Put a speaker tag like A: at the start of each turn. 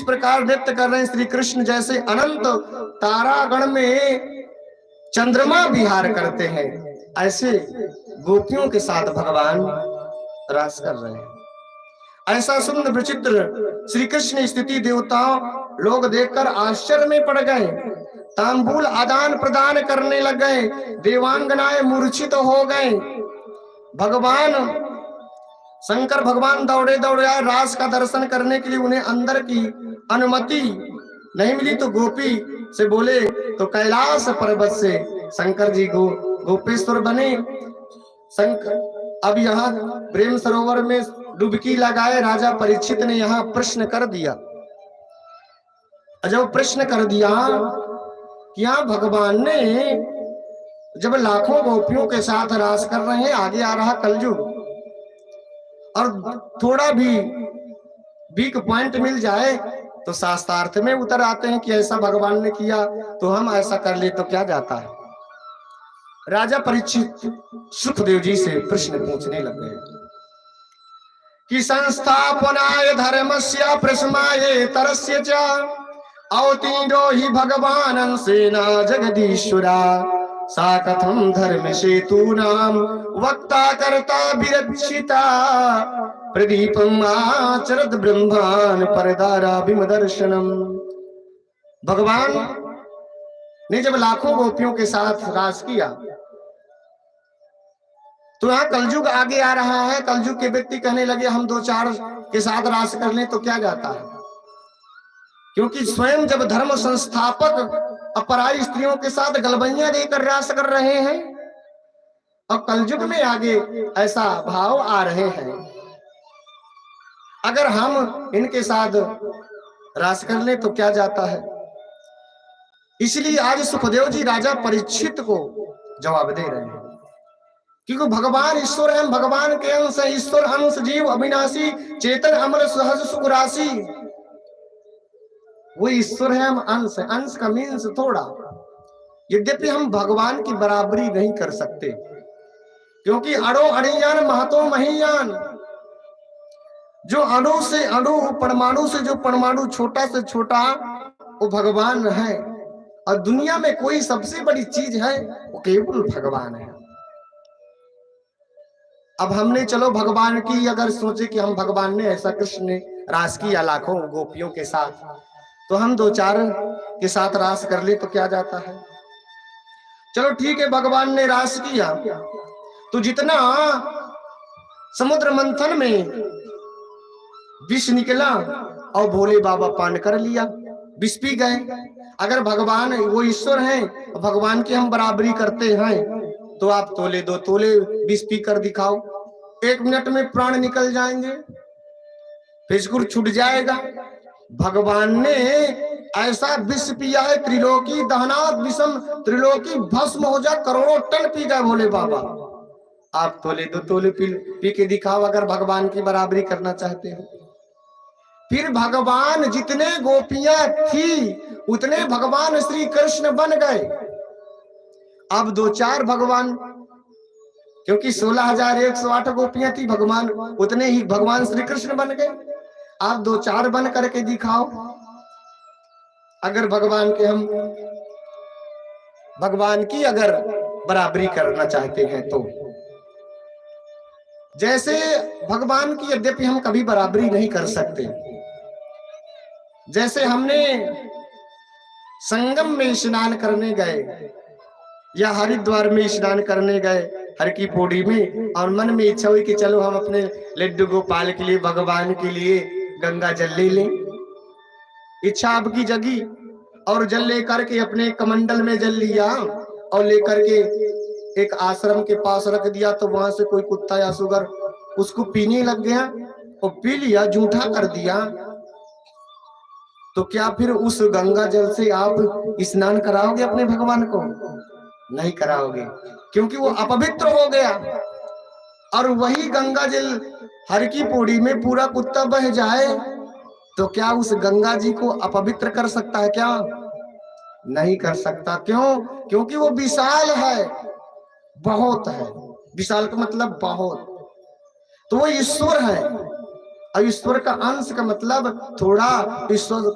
A: प्रकार नृत्य कर रहे हैं श्री कृष्ण, जैसे अनंत तारागण में चंद्रमा विहार करते हैं, ऐसे गोपियों के साथ भगवान रास कर रहे हैं। ऐसा सुंदर विचित्र श्री कृष्ण स्थिति देवताओं लोग देखकर आश्चर्य में पड़ गए, तांबूल आदान प्रदान करने लग गए, देवांगनाएं मूर्छित हो गए। भगवान शंकर भगवान दौड़े दौड़े आए रास का दर्शन करने के लिए, उन्हें अंदर की अनुमति नहीं मिली तो गोपी से बोले तो कैलाश पर्वत से शंकर जी गोपेश्वर बने। शंकर अब यहाँ प्रेम सरोवर में डुबकी लगाए राजा परीक्षित ने यहाँ प्रश्न कर दिया। जब प्रश्न कर दिया कि यहाँ भगवान ने जब लाखों गोपियों के साथ रास कर रहे हैं, आगे आ रहा कलयुग, और थोड़ा भी वीक पॉइंट मिल जाए तो शास्त्रार्थ में उतर आते हैं कि ऐसा भगवान ने किया तो हम ऐसा कर ले तो क्या जाता है। राजा परीक्षित सुखदेव जी से प्रश्न पूछने लगे कि संस्थापनाय धर्मस्य प्रशमाय तरस्य च अवतीर्णो हि भगवान् सेना जगदीश्वरा सा कथम धर्म सेतूनां वक्ता कर्ता विरक्षिता प्रदीपम आचरत ब्रह्मान परदारा विमदर्शनम। भगवान ने जब लाखों गोपियों के साथ रास किया तो यहाँ कलयुग आगे आ रहा है। कलयुग के व्यक्ति कहने लगे हम दो चार के साथ रास कर लें तो क्या जाता है, क्योंकि स्वयं जब धर्म संस्थापक अपराई स्त्रियों के साथ गलबैया देकर रास कर रहे हैं, और कलयुग में आगे ऐसा भाव आ रहे हैं, अगर हम इनके साथ रास कर लें तो क्या जाता है। इसलिए आज सुखदेव जी राजा परीक्षित को जवाब दे रहे हैं, क्योंकि भगवान ईश्वर है, भगवान के अंश है, ईश्वर अंश जीव अविनाशी चेतन अमर सहज सुख राशि, वो ईश्वर है, हम अंश है। अंश का मीन्स थोड़ा, यद्यपि हम भगवान की बराबरी नहीं कर सकते, क्योंकि अणु अणियान महतो महीयान, जो अणु से अणु परमाणु से जो परमाणु छोटा से छोटा वो भगवान है, और दुनिया में कोई सबसे बड़ी चीज है वो केवल भगवान है। अब हमने चलो भगवान की अगर सोचे कि हम भगवान ने ऐसा कृष्ण ने रास किया लाखों गोपियों के साथ, तो हम दो चार के साथ रास कर ले तो क्या जाता है। चलो ठीक है, भगवान ने रास किया तो जितना समुद्र मंथन में विष निकला और भोले बाबा पान कर लिया, विष पी गए। अगर भगवान वो ईश्वर हैं, भगवान की हम बराबरी करते हैं, तो आप तोले दो तोले विष पी कर दिखाओ, 1 मिनट में प्राण निकल जाएंगे, फिर छूट जाएगा। भगवान ने ऐसा विष पिया है, त्रिलोकी दहनात विषम, त्रिलोकी भस्म हो जा, करोड़ों टन पी गए भोले बाबा। आप तोले दो तोले पी के दिखाओ अगर भगवान की बराबरी करना चाहते हो। फिर भगवान जितने गोपियां थी उतने भगवान श्री कृष्ण बन गए। अब दो चार भगवान, क्योंकि 16,108 गोपियां थी, भगवान उतने ही भगवान श्री कृष्ण बन गए। आप दो चार बन करके दिखाओ अगर भगवान के हम भगवान की अगर बराबरी करना चाहते हैं तो। जैसे भगवान की यद्यपि हम कभी बराबरी नहीं कर सकते, जैसे हमने संगम में स्नान करने गए या हरिद्वार में स्नान करने गए हर की पौड़ी में, और मन में इच्छा हुई कि चलो हम अपने लड्डू गोपाल के लिए भगवान के लिए गंगा जल ले लें। इच्छा आपकी जगी और जल लेकर के अपने कमंडल में जल लिया और लेकर के एक आश्रम के पास रख दिया, तो वहां से कोई कुत्ता या सुगर उसको पीने लग गया और पी लिया, जूठा कर दिया, तो क्या फिर उस गंगा जल से आप स्नान कराओगे अपने भगवान को? नहीं कराओगे, क्योंकि वो अपवित्र हो गया। और वही गंगा जल हर की पौड़ी में पूरा कुत्ता बह जाए तो क्या उस गंगा जी को अपवित्र कर सकता है? क्या नहीं कर सकता। क्यों? क्योंकि वो विशाल है, बहुत है। विशाल का मतलब बहुत, तो वो ईश्वर है, और ईश्वर का अंश का मतलब थोड़ा ईश्वर